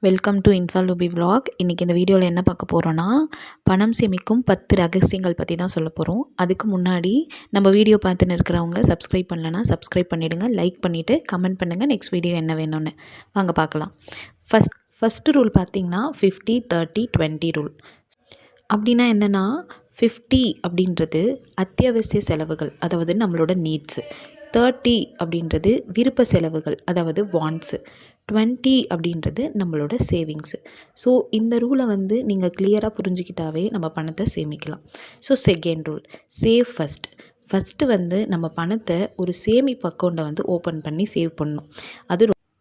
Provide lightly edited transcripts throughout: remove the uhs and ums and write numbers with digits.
Welcome to இன்ஃபாலூபி vlog. இன்றைக்கி இந்த வீடியோவில் என்ன பார்க்க போகிறோன்னா, பணம் சேமிக்கும் 10 ரகசியங்கள் பற்றி தான் சொல்ல போகிறோம். அதுக்கு முன்னாடி நம்ம வீடியோ பார்த்துன்னு இருக்கிறவங்க சப்ஸ்கிரைப் பண்ணலன்னா சப்ஸ்கிரைப் பண்ணிவிடுங்க, லைக் பண்ணிவிட்டு கமெண்ட் பண்ணுங்கள் நெக்ஸ்ட் வீடியோ என்ன வேணும்னு. வாங்க பார்க்கலாம். ஃபஸ்ட்டு ரூல் பார்த்திங்கன்னா 50-30-20 ரூல். அப்படின்னா என்னென்னா 50 அப்படின்றது அத்தியாவசிய செலவுகள், அதாவது நம்மளோட நீட்ஸு. 30 அப்படின்றது விருப்ப செலவுகள், அதாவது வாண்ட்ஸு. 20 அப்படின்றது நம்மளோட சேவிங்ஸு. ஸோ இந்த ரூலை நீங்கள் கிளியராக புரிஞ்சுக்கிட்டாவே நம்ம பணத்தை சேமிக்கலாம். So second rule, save first நம்ம பணத்தை ஒரு சேமிப்பு அக்கௌண்ட்டை ஓப்பன் பண்ணி சேவ் பண்ணணும்.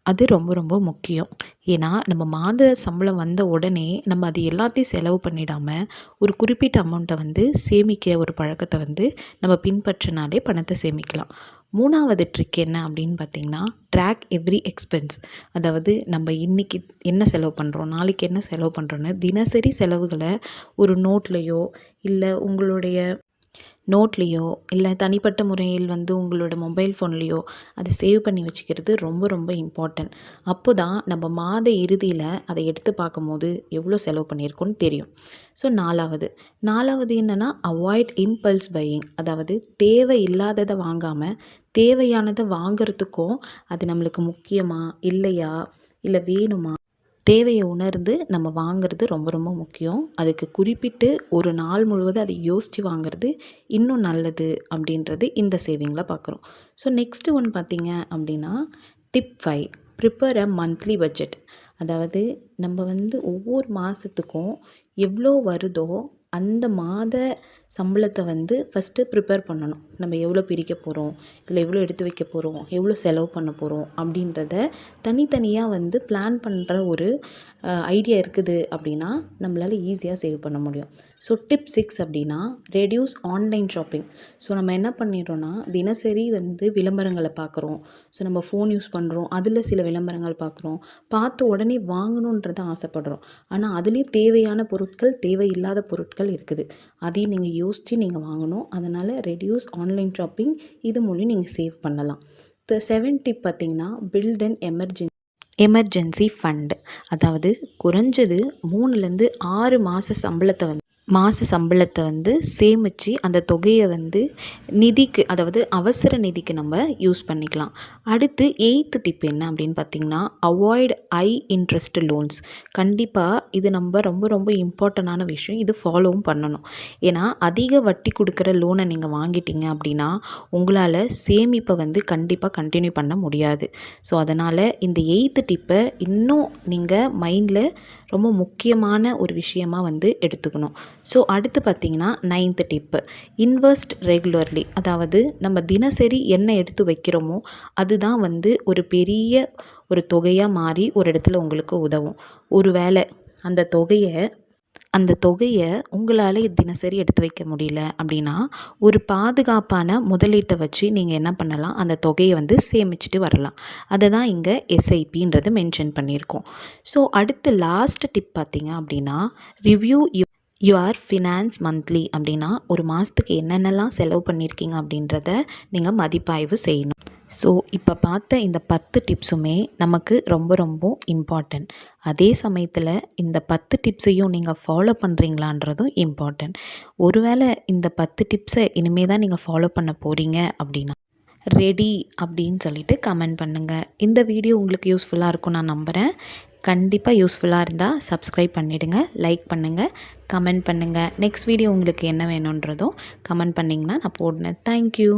அது ரொம்ப ரொம்ப முக்கியம். ஏன்னா நம்ம மாத சம்பளம் வந்த உடனே நம்ம அது எல்லாத்தையும் செலவு பண்ணிடாமல் ஒரு குறிப்பிட்ட அமௌண்ட்டை சேமிக்க ஒரு பழக்கத்தை நம்ம பின்பற்றினாலே பணத்தை சேமிக்கலாம். மூணாவது ட்ரிக் என்ன அப்படின்னு பார்த்திங்கன்னா, ட்ராக் எவ்ரி எக்ஸ்பென்ஸ். அதாவது நம்ம இன்றைக்கி என்ன செலவு பண்ணுறோம், நாளைக்கு என்ன செலவு பண்ணுறோன்னு தினசரி செலவுகளை ஒரு நோட்லேயோ இல்லை உங்களுடைய இல்லை தனிப்பட்ட முறையில் உங்களோட மொபைல் ஃபோன்லேயோ அதை சேவ் பண்ணி வச்சுக்கிறது ரொம்ப ரொம்ப இம்பார்ட்டன்ட். அப்போ தான் நம்ம மாத இறுதியில் அதை எடுத்து பார்க்கும்போது எவ்வளோ செலவு பண்ணியிருக்கோன்னு தெரியும். ஸோ நாலாவது என்னென்னா, அவாய்ட் இம்பல்ஸ் பையிங். அதாவது தேவை இல்லாததை வாங்காமல் தேவையானதை வாங்கிறதுக்கும் அது நம்மளுக்கு முக்கியமா இல்லையா இல்லை வேணுமா, தேவையை உணர்ந்து நம்ம வாங்கிறது ரொம்ப ரொம்ப முக்கியம். அதுக்கு குறிப்பிட்டு ஒரு நாள் முழுவதும் அதை யோசித்து வாங்கிறது இன்னும் நல்லது அப்படின்றது இந்த சேவிங்கில் பார்க்குறோம். ஸோ நெக்ஸ்ட்டு ஒன்று பார்த்திங்க அப்படின்னா, tip 5, prepare a monthly budget. அதாவது நம்ம ஒவ்வொரு மாதத்துக்கும் எவ்வளோ வருதோ அந்த மாத சம்பளத்தை ஃபஸ்ட்டு ப்ரிப்பேர் பண்ணணும். நம்ம எவ்வளோ பிரிக்க போகிறோம், இல்லை எவ்வளோ எடுத்து வைக்க போகிறோம், எவ்வளோ செலவு பண்ண போகிறோம் அப்படின்றத தனித்தனியாக பிளான் பண்ணுற ஒரு ஐடியா இருக்குது அப்படின்னா நம்மளால் ஈஸியாக சேவ் பண்ண முடியும். ஸோ டிப் 6 அப்படின்னா, ரெடியூஸ் ஆன்லைன் ஷாப்பிங். ஸோ நம்ம என்ன பண்ணிடுறோன்னா, தினசரி விளம்பரங்களை பார்க்குறோம். ஸோ நம்ம ஃபோன் யூஸ் பண்ணுறோம், அதில் சில விளம்பரங்கள் பார்க்குறோம், பார்த்து உடனே வாங்கணுன்றதை ஆசைப்படுறோம். ஆனால் அதுலேயும் தேவையான பொருட்கள் தேவையில்லாத பொருட்கள் இருக்குது. அதையும் நீங்கள் யோசித்து நீங்கள் வாங்கணும். அதனால் ரெடியூஸ் ஆன்லைன் ஷாப்பிங், இது மூலம் நீங்கள் சேவ் பண்ணலாம். 7 டிப் பார்த்திங்கன்னா, பில்ட் அண்ட் எமர்ஜென்சி ஃபண்டு. அதாவது குறைஞ்சது 3லேருந்து 6 மாத சம்பளத்தை சேமித்து அந்த தொகையை நிதிக்கு, அதாவது அவசர நிதிக்கு நம்ம யூஸ் பண்ணிக்கலாம். அடுத்து 8th டிப் என்ன அப்படின்னு பார்த்திங்கன்னா, அவாய்ட் ஹை இன்ட்ரெஸ்ட் லோன்ஸ். கண்டிப்பாக இது நம்ம ரொம்ப ரொம்ப இம்பார்ட்டண்டான விஷயம். இது ஃபாலோவும் பண்ணணும். ஏன்னா அதிக வட்டி கொடுக்குற லோனை நீங்கள் வாங்கிட்டீங்க அப்படின்னா உங்களால் சேமிப்பை கண்டிப்பாக கண்டினியூ பண்ண முடியாது. ஸோ அதனால் இந்த 8th டிப்பை இன்னும் நீங்கள் மைண்டில் ரொம்ப முக்கியமான ஒரு விஷயமாக எடுத்துக்கணும். ஸோ அடுத்து பார்த்திங்கன்னா 9th டிப்பு, இன்வெஸ்ட் ரெகுலர்லி. அதாவது நம்ம தினசரி என்ன எடுத்து வைக்கிறோமோ அதுதான் ஒரு பெரிய ஒரு தொகையாக மாறி ஒரு இடத்துல உங்களுக்கு உதவும். ஒரு வேளை அந்த தொகையை உங்களால் தினசரி எடுத்து வைக்க முடியல அப்படின்னா ஒரு பாதுகாப்பான முதலீட்டை வச்சு நீங்கள் என்ன பண்ணலாம், அந்த தொகையை சேமிச்சுட்டு வரலாம். அதை தான் இங்கே எஸ்ஐபின்றது மென்ஷன் பண்ணியிருக்கோம். ஸோ அடுத்து லாஸ்ட் டிப் பார்த்திங்க அப்படின்னா, ரிவ்யூ யுவர் ஃபினான்ஸ் மந்த்லி. அப்படின்னா ஒரு மாதத்துக்கு என்னென்னலாம் செலவு பண்ணியிருக்கீங்க அப்படின்றத நீங்கள் மதிப்பாய்வு செய்யணும். ஸோ இப்போ பார்த்த இந்த 10 டிப்ஸுமே நமக்கு ரொம்ப ரொம்ப இம்பார்ட்டண்ட். அதே சமயத்தில் இந்த 10 டிப்ஸையும் நீங்கள் ஃபாலோ பண்ணுறீங்களான்றதும் இம்பார்ட்டண்ட். ஒருவேளை இந்த 10 டிப்ஸை இனிமேல் தான் நீங்கள் ஃபாலோ பண்ண போகிறீங்க அப்படின்னா ரெடி அப்படின்னு சொல்லிட்டு கமெண்ட் பண்ணுங்கள். இந்த வீடியோ உங்களுக்கு யூஸ்ஃபுல்லாக இருக்கும் நான் நம்புகிறேன். கண்டிப்பாக யூஸ்ஃபுல்லாக இருந்தால் சப்ஸ்கிரைப் பண்ணிவிடுங்க, லைக் பண்ணுங்கள், கமெண்ட் பண்ணுங்கள். நெக்ஸ்ட் வீடியோ உங்களுக்கு என்ன வேணுன்றதும் கமெண்ட் பண்ணிங்கன்னா நான் போடுறேன். தேங்க்யூ.